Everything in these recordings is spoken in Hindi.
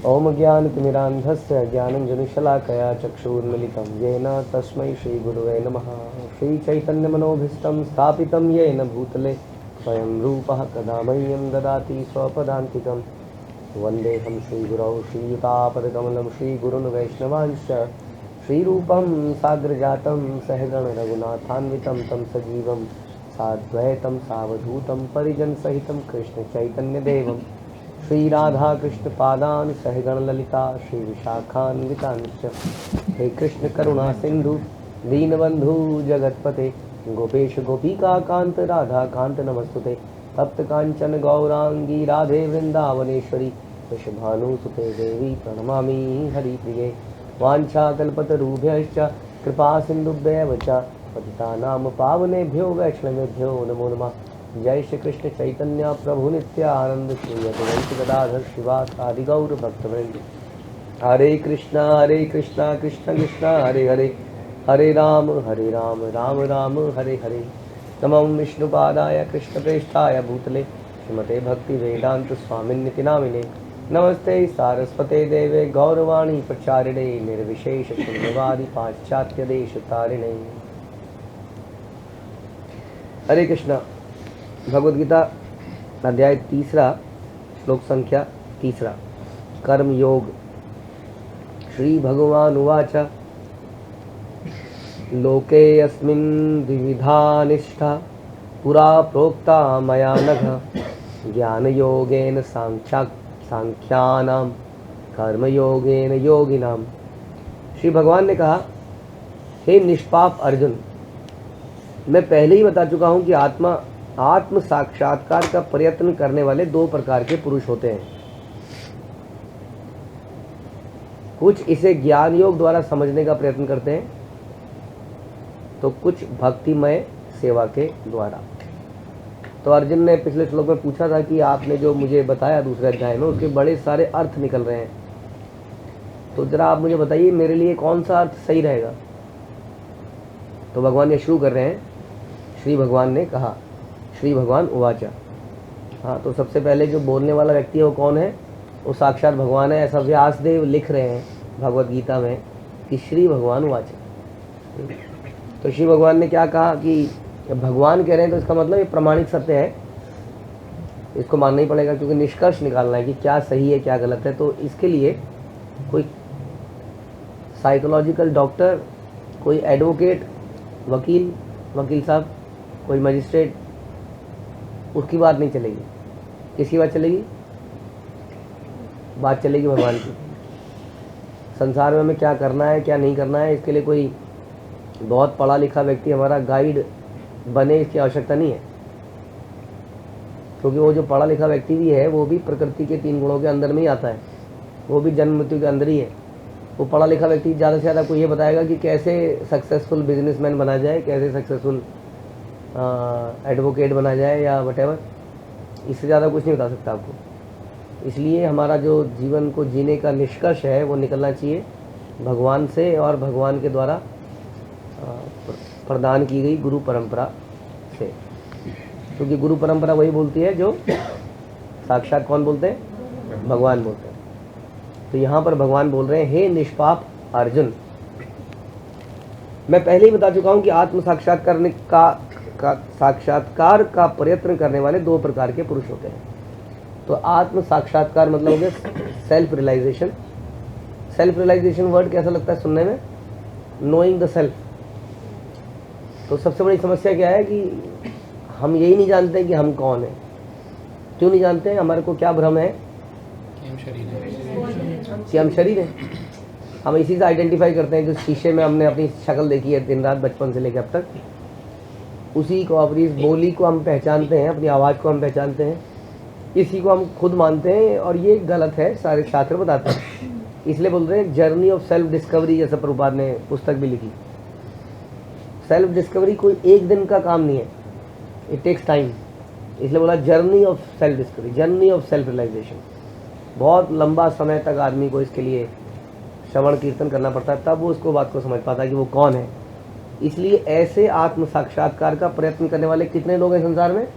ओम ज्ञानतिमिरान्धस्य ज्ञानञ्जनशलाकया चक्षुर्मिलितं येन तस्मै श्रीगुरुवे नमः। श्रीचैतन्यमनोभीष्टं स्थापितं येन भूतले स्वयं रूपः कदा मह्यं ददाति स्वपदान्तिकं। वन्देऽहं श्रीगुरौ श्रीयुतापदकमलं श्रीगुरुन् वैष्णवांश्च श्रीरूपं साग्रजातं सहगणरघुनाथान्वितं तं सजीवं साद्वैतं सावधूतं परिजनसहितं कृष्णचैतन्यदेवं श्रीराधा कृष्णपादान् सहगणललिता श्रीविशाखान्वितांश्च। हे कृष्ण करुणा सिंधु दीनबंधु जगतपते गोपेश गोपिका कांत राधा कांत नमस्तुते। तप्त कांचन गौरांगी राधे वृंदावनेश्वरी वृषभानुसुते देवी प्रणमामि हरिप्रिये। वाञ्छाकल्पतरुभ्यश्च कृपा सिन्धुभ्येव च पतितानां पावनेभ्यो वैष्णवेभ्यो नमो नमः। जय श्री कृष्ण चैतन्य प्रभु नित्यानंद श्री अद्वैत गदाधर शिवासादि गौर भक्तवृंद। हरे कृष्णा कृष्ण कृष्ण हरे हरे, हरे राम राम राम हरे हरे। नमो विष्णुपादाय कृष्णप्रेष्ठाय भूतले श्रीमते भक्ति वेदांत स्वामिन्निति नामिने। नमस्ते सारस्वते देवे गौरवाणी प्रचारिणे निर्विशेष शून्यवादी पाश्चात्य देश तारिणे। हरे कृष्णा। भगवद गीता अध्याय 3 श्लोक संख्या 3 कर्म योग। श्री भगवान उवाच लोके अस्मिन् द्विविधा निष्ठा पुरा प्रोक्ता मया नघ ज्ञान योगेन सांख्यानां कर्म योगेन योगिनाम। श्री भगवान ने कहा, हे निष्पाप अर्जुन, मैं पहले ही बता चुका हूँ कि आत्म साक्षात्कार का प्रयत्न करने वाले 2 प्रकार के पुरुष होते हैं। कुछ इसे ज्ञान योग द्वारा समझने का प्रयत्न करते हैं तो कुछ भक्तिमय सेवा के द्वारा। तो अर्जुन ने पिछले श्लोक में पूछा था कि आपने जो मुझे बताया दूसरे अध्याय में उसके बड़े सारे अर्थ निकल रहे हैं, तो जरा आप मुझे बताइए मेरे लिए कौन सा अर्थ सही रहेगा। तो भगवान ये शुरू कर रहे हैं। श्री भगवान ने कहा, श्री भगवान उवाचा। हाँ, तो सबसे पहले जो बोलने वाला व्यक्ति है वो कौन है? वो साक्षात भगवान है। ऐसा व्यासदेव लिख रहे हैं भगवद गीता में कि श्री भगवान उवाचा। तो श्री भगवान ने क्या कहा कि भगवान कह रहे हैं तो इसका मतलब ये प्रमाणित सत्य है, इसको मानना ही पड़ेगा, क्योंकि निष्कर्ष निकालना है कि क्या सही है क्या गलत है। तो इसके लिए कोई साइकोलॉजिकल डॉक्टर, कोई एडवोकेट, वकील साहब, कोई मजिस्ट्रेट, उसकी बात नहीं चलेगी। किसकी बात चलेगी? बात चलेगी भगवान की। संसार में हमें क्या करना है क्या नहीं करना है, इसके लिए कोई बहुत पढ़ा लिखा व्यक्ति हमारा गाइड बने, इसकी आवश्यकता नहीं है। क्योंकि वो जो पढ़ा लिखा व्यक्ति भी है वो भी प्रकृति के 3 गुणों के अंदर में ही आता है, वो भी जन्म मृत्यु के अंदर ही है। वो पढ़ा लिखा व्यक्ति ज़्यादा से ज़्यादा कोई ये बताएगा कि कैसे सक्सेसफुल बिजनेसमैन बना जाए, कैसे सक्सेसफुल एडवोकेट बना जाए या वटेवर, इससे ज़्यादा कुछ नहीं बता सकता आपको। इसलिए हमारा जो जीवन को जीने का निष्कर्ष है वो निकलना चाहिए भगवान से और भगवान के द्वारा प्रदान की गई गुरु परंपरा से। क्योंकि गुरु परंपरा वही बोलती है जो साक्षात कौन बोलते हैं? भगवान बोलते हैं। तो यहाँ पर भगवान बोल रहे हैं, हे निष्पाप अर्जुन, मैं पहले ही बता चुका हूँ कि आत्म साक्षात्कार का प्रयत्न करने वाले 2 प्रकार के पुरुष होते हैं। तो आत्म साक्षात्कार मतलब हो गया self realisation. Self realisation word कैसा लगता है सुनने में? Knowing the self. तो सबसे बड़ी समस्या क्या है कि हम यही नहीं जानते कि हम कौन हैं। क्यों नहीं जानते हैं? हमारे को क्या भ्रम है कि हम शरीर हैं। हम इसी से आइडेंटिफाई करते हैं। जो शीशे में हमने अपनी शक्ल देखी है दिन रात बचपन से लेकर अब तक, उसी को, अपनी बोली को हम पहचानते हैं, अपनी आवाज़ को हम पहचानते हैं, इसी को हम खुद मानते हैं। और ये गलत है, सारे शास्त्र बताते हैं। इसलिए बोल रहे हैं जर्नी ऑफ सेल्फ डिस्कवरी, जैसा प्रभुपाद ने पुस्तक भी लिखी। सेल्फ डिस्कवरी कोई एक दिन का काम नहीं है, इट टेक्स टाइम। इसलिए बोला journey of self discovery, journey of self realisation. बहुत लंबा समय तक आदमी को इसके लिए श्रवण कीर्तन करना पड़ता है, तब वो उसको बात को समझ पाता है कि वो कौन है। इसलिए ऐसे आत्म साक्षात्कार का प्रयत्न करने वाले कितने लोग हैं संसार में?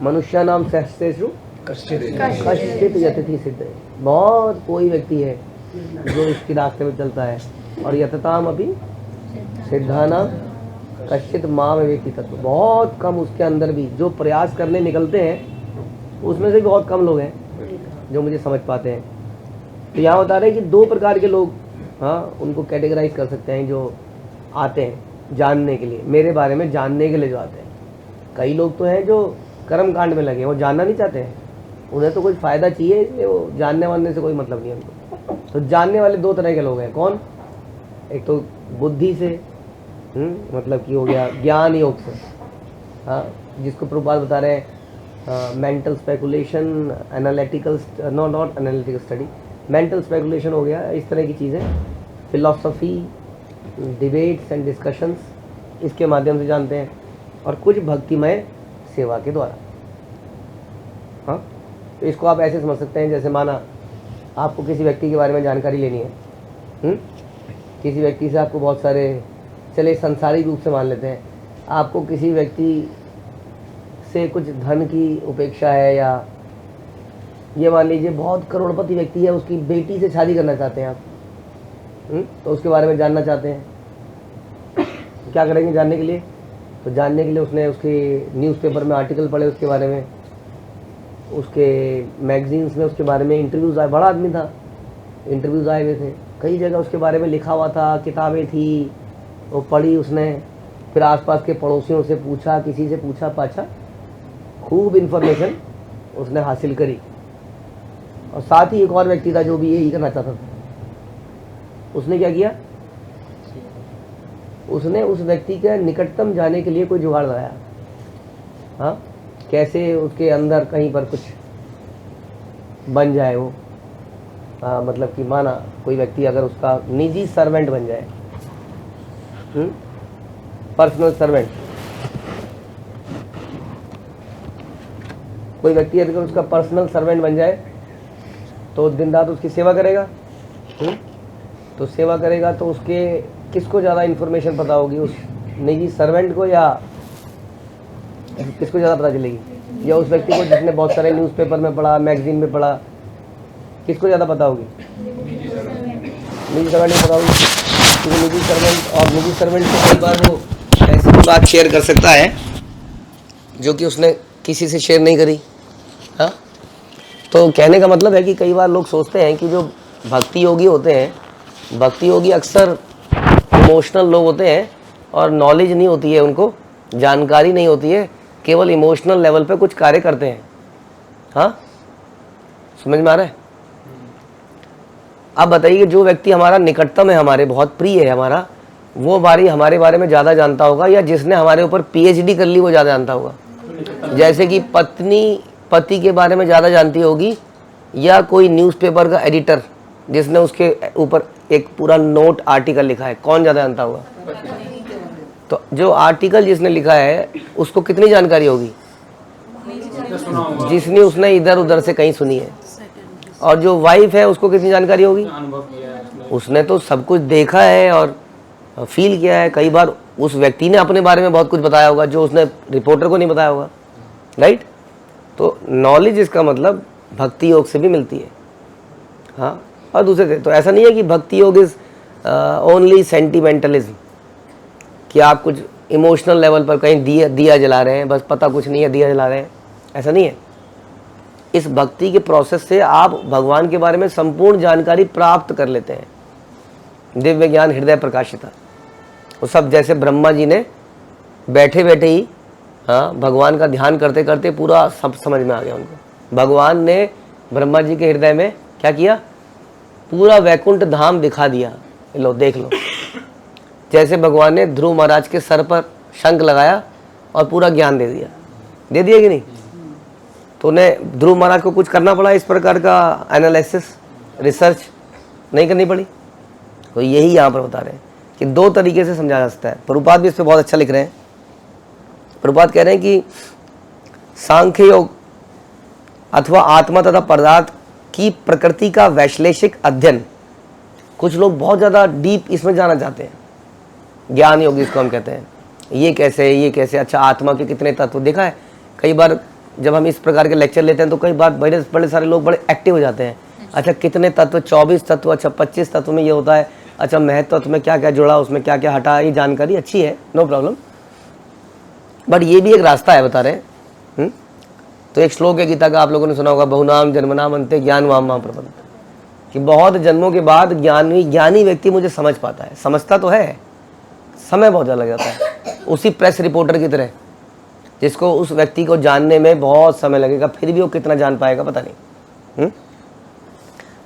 मनुष्य नाम सहस्रेषु कश्चित यतिथि सिद्ध है। बहुत कोई व्यक्ति है जो इसके रास्ते में चलता है। और यतताम अभी सिद्धानाम कश्चित माम वेति तत्व, बहुत कम उसके अंदर भी जो प्रयास करने निकलते हैं उसमें से बहुत कम लोग हैं जो मुझे समझ पाते हैं। तो यहाँ बता रहे हैं कि 2 प्रकार के लोग, हाँ, उनको कैटेगराइज कर सकते हैं जो आते हैं जानने के लिए, मेरे बारे में जानने के लिए जो आते हैं। कई लोग तो हैं जो कर्म कांड में लगे, वो जानना नहीं चाहते हैं, उन्हें तो कुछ फ़ायदा चाहिए, इसलिए वो जानने वालने से कोई मतलब नहीं है उनको। तो जानने वाले 2 तरह के लोग हैं। कौन? एक तो बुद्धि से, मतलब कि हो गया ज्ञान योग से, हाँ, जिसको प्रभुपाद बता रहे हैं mental speculation, analytical, not analytical study, mental speculation हो गया, इस तरह की चीज़ें, फिलॉसफी, डिबेट्स एंड डिस्कशंस, इसके माध्यम से जानते हैं। और कुछ भक्तिमय सेवा के द्वारा। हाँ, तो इसको आप ऐसे समझ सकते हैं, जैसे माना आपको किसी व्यक्ति के बारे में जानकारी लेनी है, किसी व्यक्ति से आपको बहुत सारे, चले सांसारिक रूप से मान लेते हैं, आपको किसी व्यक्ति से कुछ धन की उपेक्षा है, या ये मान लीजिए बहुत करोड़पति व्यक्ति है, उसकी बेटी से शादी करना चाहते हैं आप, तो उसके बारे में जानना चाहते हैं, क्या करेंगे जानने के लिए? तो जानने के लिए उसने उसके न्यूज़पेपर में आर्टिकल पढ़े उसके बारे में, उसके मैगजीन्स में उसके बारे में इंटरव्यूज़ आए, बड़ा आदमी था, इंटरव्यूज़ आए हुए थे, कई जगह उसके बारे में लिखा हुआ था, किताबें थी, वो पढ़ी उसने, फिर आसपास के पड़ोसियों से पूछा, किसी से पूछा पाछा, खूब इन्फॉर्मेशन उसने हासिल करी। और साथ ही एक और व्यक्ति था जो भी यही करना चाहता था। उसने क्या किया? उसने उस व्यक्ति के निकटतम जाने के लिए कोई जुगाड़ लगाया। हाँ, कैसे उसके अंदर कहीं पर कुछ बन जाए वो, मतलब कि माना कोई व्यक्ति अगर उसका निजी सर्वेंट बन जाए, पर्सनल सर्वेंट, कोई व्यक्ति अगर उसका पर्सनल सर्वेंट बन जाए तो दिन रात उसकी सेवा करेगा, तो सेवा करेगा तो उसके किसको ज़्यादा इन्फॉर्मेशन पता होगी, उस निजी सर्वेंट को, या किसको ज़्यादा पता चलेगी? या उस व्यक्ति को जिसने बहुत सारे न्यूज़पेपर में पढ़ा, मैगजीन में पढ़ा, किसको ज़्यादा पता होगी? निजी सर्वेंट को पता होगी, क्योंकि निजी सर्वेंट, और निजी सर्वेंट को कई बार वो ऐसी भी बात शेयर कर सकता है जो कि उसने किसी से शेयर नहीं करी। हाँ, तो कहने का मतलब है कि कई बार लोग सोचते हैं कि जो भक्ति योगी होते हैं, भक्ति योगी अक्सर इमोशनल लोग होते हैं और नॉलेज नहीं होती है, उनको जानकारी नहीं होती है, केवल इमोशनल लेवल पे कुछ कार्य करते हैं। हाँ, समझ में आ रहा है? अब बताइए, जो व्यक्ति हमारा निकटतम है, हमारे बहुत प्रिय है हमारा, वो हमारे बारे में ज़्यादा जानता होगा, या जिसने हमारे ऊपर PhD कर ली वो ज़्यादा जानता होगा? जैसे कि पत्नी पति के बारे में ज़्यादा जानती होगी, या कोई न्यूज़पेपर का एडिटर जिसने उसके ऊपर एक पूरा नोट आर्टिकल लिखा है, कौन ज़्यादा जानता होगा? तो जो आर्टिकल जिसने लिखा है उसको कितनी जानकारी होगी? जिसने उसने इधर उधर से कहीं सुनी है। और जो वाइफ है उसको कितनी जानकारी होगी? उसने तो सब कुछ देखा है और फील किया है। कई बार उस व्यक्ति ने अपने बारे में बहुत कुछ बताया होगा जो उसने रिपोर्टर को नहीं बताया होगा, राइट? तो नॉलेज इसका मतलब भक्ति योग से भी मिलती है। हाँ, और दूसरे से तो ऐसा नहीं है कि भक्ति योग इज ओनली सेंटिमेंटलिज्म, कि आप कुछ इमोशनल लेवल पर कहीं दिया जला रहे हैं, बस पता कुछ नहीं है, दिया जला रहे हैं, ऐसा नहीं है। इस भक्ति के प्रोसेस से आप भगवान के बारे में संपूर्ण जानकारी प्राप्त कर लेते हैं। दिव्य ज्ञान हृदय प्रकाशिता, वो सब जैसे ब्रह्मा जी ने बैठे बैठे ही, हाँ, भगवान का ध्यान करते करते पूरा सब समझ में आ गया उनको। भगवान ने ब्रह्मा जी के हृदय में क्या किया? पूरा वैकुंठ धाम दिखा दिया। लो देख लो, जैसे भगवान ने ध्रुव महाराज के सर पर शंख लगाया और पूरा ज्ञान दे दिया कि नहीं? तो उन्हें ध्रुव महाराज को कुछ करना पड़ा, इस प्रकार का एनालिसिस रिसर्च नहीं करनी पड़ी। तो यही यहाँ पर बता रहे हैं कि 2 तरीके से समझा जा सकता है। प्रभुपाद भी इस पर बहुत अच्छा लिख रहे हैं। प्रभुपाद कह रहे हैं कि सांख्य योग अथवा आत्मा तथा पदार्थ की प्रकृति का वैश्लेषिक अध्ययन, कुछ लोग बहुत ज़्यादा डीप इसमें जाना चाहते हैं, ज्ञान योग इसको हम कहते हैं। ये कैसे, अच्छा आत्मा के कितने तत्व? देखा है कई बार जब हम इस प्रकार के लेक्चर लेते हैं तो कई बार बड़े बड़े सारे लोग बड़े एक्टिव हो जाते हैं। अच्छा कितने तत्व, 24 तत्व, अच्छा 25 तत्व में ये होता है, अच्छा महत्व तत्व में क्या क्या जुड़ा, उसमें क्या क्या हटा, ये जानकारी अच्छी है, नो प्रॉब्लम, बट ये भी एक रास्ता है, बता रहे हैं। तो एक श्लोक है गीता का, आप लोगों ने सुना होगा, बहुनाम जन्मनाम अंते ज्ञान वाम माम प्रपंच, कि बहुत जन्मों के बाद ज्ञानी व्यक्ति मुझे समझ पाता है। समझता तो है, समय बहुत ज़्यादा लग जाता है, उसी प्रेस रिपोर्टर की तरह जिसको उस व्यक्ति को जानने में बहुत समय लगेगा, फिर भी वो कितना जान पाएगा पता नहीं।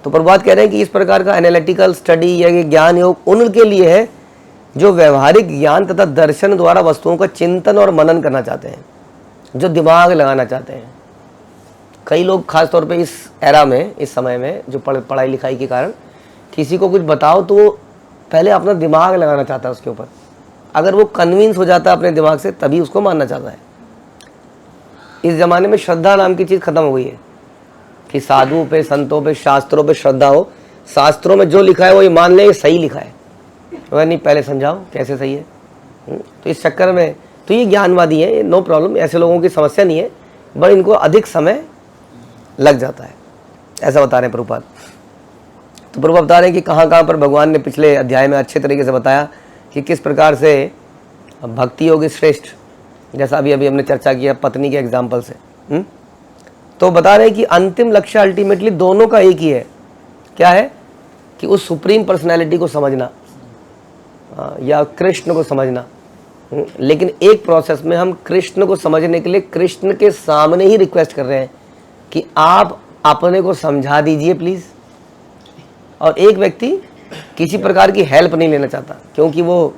तो प्रभुपाद कह रहे हैं कि इस प्रकार का एनालिटिकल स्टडी या ये ज्ञान योग उनके लिए है जो व्यवहारिक ज्ञान तथा दर्शन द्वारा वस्तुओं का चिंतन और मनन करना चाहते हैं, जो दिमाग लगाना चाहते हैं। कई लोग खासतौर पे इस एरा में, इस समय में, जो पढ़ाई लिखाई के कारण किसी को कुछ बताओ तो वो पहले अपना दिमाग लगाना चाहता है उसके ऊपर। अगर वो कन्विंस हो जाता है अपने दिमाग से तभी उसको मानना चाहता है। इस ज़माने में श्रद्धा नाम की चीज़ खत्म हो गई है कि साधुओं पे, संतों पे, शास्त्रों पे श्रद्धा हो, शास्त्रों में जो लिखा है वो ये मान ले सही लिखा है, अगर नहीं पहले समझाओ कैसे सही है। तो इस चक्कर में तो ये ज्ञानवादी है, नो प्रॉब्लम, ऐसे लोगों की समस्या नहीं है, बट इनको अधिक समय लग जाता है, ऐसा बता रहे हैं प्रभुपाद। तो प्रभुपाद बता रहे हैं कि कहाँ कहाँ पर भगवान ने पिछले अध्याय में अच्छे तरीके से बताया कि किस प्रकार से भक्ति योगी श्रेष्ठ, जैसा अभी हमने चर्चा किया पत्नी के एग्जाम्पल से। तो बता रहे हैं कि अंतिम लक्ष्य अल्टीमेटली दोनों का एक ही है, क्या है कि उस सुप्रीम पर्सनैलिटी को समझना या कृष्ण को समझना। लेकिन एक प्रोसेस में हम कृष्ण को समझने के लिए कृष्ण के सामने ही रिक्वेस्ट कर रहे हैं कि आप अपने को समझा दीजिए प्लीज़। और एक व्यक्ति किसी प्रकार की हेल्प नहीं लेना चाहता क्योंकि वो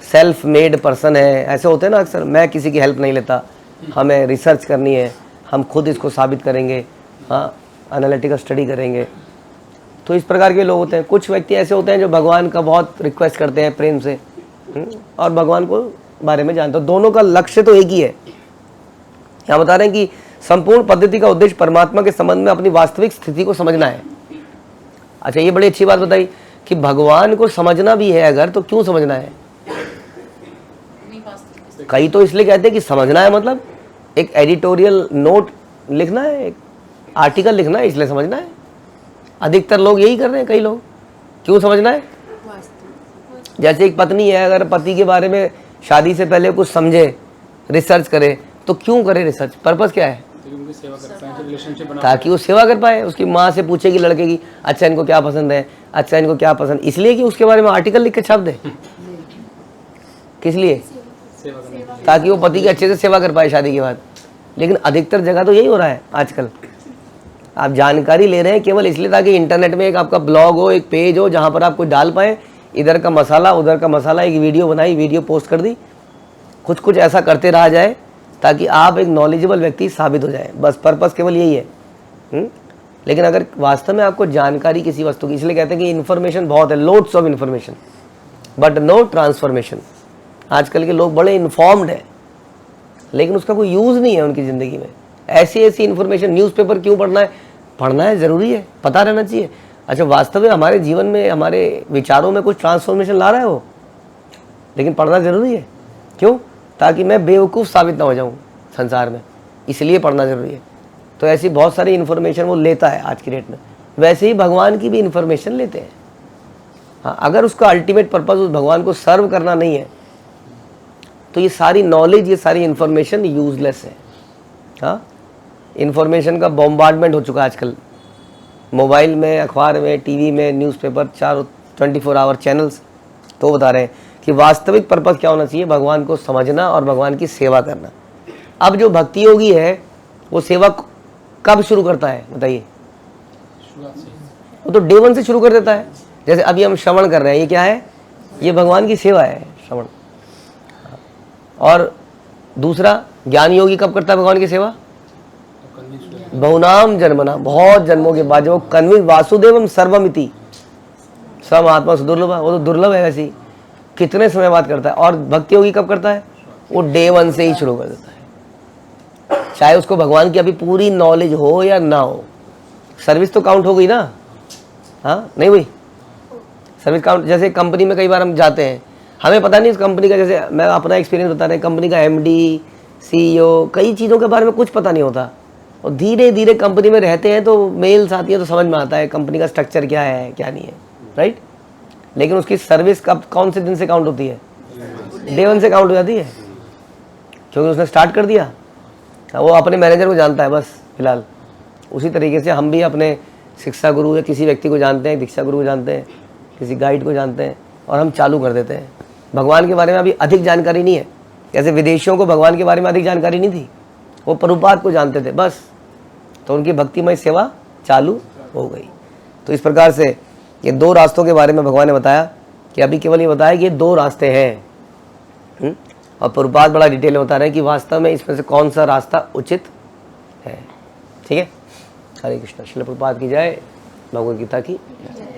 सेल्फ मेड पर्सन है। ऐसे होते हैं ना अक्सर, मैं किसी की हेल्प नहीं लेता, हमें रिसर्च करनी है, हम खुद इसको साबित करेंगे, हाँ एनालिटिकल स्टडी करेंगे। तो इस प्रकार के लोग होते हैं। कुछ व्यक्ति ऐसे होते हैं जो भगवान का बहुत रिक्वेस्ट करते हैं प्रेम से और भगवान को बारे में जानते हो। दोनों का लक्ष्य तो एक ही है। यहाँ बता रहे हैं कि संपूर्ण पद्धति का उद्देश्य परमात्मा के संबंध में अपनी वास्तविक स्थिति को समझना है। अच्छा ये बड़ी अच्छी बात बताई कि भगवान को समझना भी है अगर, तो क्यों समझना है? कई तो इसलिए कहते हैं कि समझना है मतलब एक एडिटोरियल नोट लिखना है, एक आर्टिकल लिखना है, इसलिए समझना है। अधिकतर लोग यही कर रहे हैं। कई लोग क्यों समझना है? जैसे एक पत्नी है, अगर पति के बारे में शादी से पहले कुछ समझे, रिसर्च करे, तो क्यों करे रिसर्च? पर्पस क्या है? ताकि वो सेवा कर पाए। उसकी माँ से पूछेगी लड़के की, अच्छा इनको क्या पसंद है, अच्छा इनको क्या पसंद, इसलिए कि उसके बारे में आर्टिकल लिख के छाप दे। किस लिए? ताकि वो पति की अच्छे से सेवा कर पाए शादी के बाद। लेकिन अधिकतर जगह तो यही हो रहा है आजकल। आप जानकारी ले रहे हैं केवल इसलिए ताकि इंटरनेट में एक आपका ब्लॉग हो, एक पेज हो जहाँ पर आप कोई डाल पाए, इधर का मसाला उधर का मसाला, एक वीडियो बनाई, वीडियो पोस्ट कर दी, कुछ ऐसा करते रहा जाए ताकि आप एक नॉलेजेबल व्यक्ति साबित हो जाए। बस पर्पस केवल यही है। लेकिन अगर वास्तव में आपको जानकारी किसी वस्तु की, इसलिए कहते हैं कि इन्फॉर्मेशन बहुत है, loads of information but no transformation. आजकल के लोग बड़े इन्फॉर्म्ड हैं लेकिन उसका कोई यूज़ नहीं है उनकी ज़िंदगी में। ऐसी इन्फॉर्मेशन, न्यूज़पेपर क्यों पढ़ना है? पढ़ना है, ज़रूरी है, पता रहना चाहिए। अच्छा वास्तव में हमारे जीवन में, हमारे विचारों में कुछ ट्रांसफॉर्मेशन ला रहा है वो, लेकिन पढ़ना ज़रूरी है। क्यों? ताकि मैं बेवकूफ़ साबित ना हो जाऊँ संसार में, इसलिए पढ़ना ज़रूरी है। तो ऐसी बहुत सारी इन्फॉर्मेशन वो लेता है आज की डेट में। वैसे ही भगवान की भी इन्फॉर्मेशन लेते हैं। हाँ, अगर उसका अल्टीमेट पर्पस उस भगवान को सर्व करना नहीं है तो ये सारी नॉलेज, ये सारी इन्फॉर्मेशन यूजलेस है। हाँ, इन्फॉर्मेशन का बॉम्बार्डमेंट हो चुका है आजकल, मोबाइल में, अखबार में, टीवी में, न्यूज़पेपर, 24 आवर चैनल्स। तो बता रहे हैं कि वास्तविक पर्पस क्या होना चाहिए? भगवान को समझना और भगवान की सेवा करना। अब जो भक्ति योगी है वो सेवा कब शुरू करता है बताइए? वो तो डे 1 से शुरू कर देता है। जैसे अभी हम श्रवण कर रहे हैं, ये क्या है? ये भगवान की सेवा है, श्रवण। और दूसरा, ज्ञान योगी कब करता है भगवान की सेवा? बहुनाम जन्मना, बहुत जन्मों के बाद, जो कन्विंस वासुदेवम सर्वमिति सब आत्मा सुदुर्लभ, वो तो दुर्लभ है वैसे ही, कितने समय बाद करता है। और भक्ति योगी कब करता है? वो डे 1 से ही शुरू कर देता है, चाहे उसको भगवान की अभी पूरी नॉलेज हो या ना हो। सर्विस तो काउंट हो गई ना? हाँ नहीं भाई, सर्विस काउंट। जैसे कंपनी में कई बार हम जाते हैं, हमें पता नहीं इस कंपनी का, जैसे मैं अपना एक्सपीरियंस बता रहे हैं, कंपनी का MD, CEO, कई चीज़ों के बारे में कुछ पता नहीं होता, और धीरे धीरे कंपनी में रहते हैं तो मेल्स आती है तो समझ में आता है कंपनी का स्ट्रक्चर क्या है क्या नहीं है, राइट। लेकिन उसकी सर्विस कब कौन से दिन से काउंट होती है? डे 1 से काउंट हो जाती है, क्योंकि उसने स्टार्ट कर दिया। वो अपने मैनेजर को जानता है बस फिलहाल। उसी तरीके से हम भी अपने शिक्षा गुरु या किसी व्यक्ति को जानते हैं, दीक्षा गुरु को जानते हैं, किसी गाइड को जानते हैं, और हम चालू कर देते हैं। भगवान के बारे में अभी अधिक जानकारी नहीं है, जैसे विदेशियों को भगवान के बारे में अधिक जानकारी नहीं थी, वो प्रभुपाद को जानते थे बस, तो उनकी भक्तिमय सेवा चालू हो गई। तो इस प्रकार से ये 2 रास्तों के बारे में भगवान ने बताया कि अभी केवल ये बताया कि ये 2 रास्ते हैं, और प्रभुपाद बड़ा डिटेल में बता रहे हैं कि वास्तव में इसमें से कौन सा रास्ता उचित है। ठीक है, हरे कृष्ण। श्रील प्रभुपाद की जय, भगवद गीता की जय।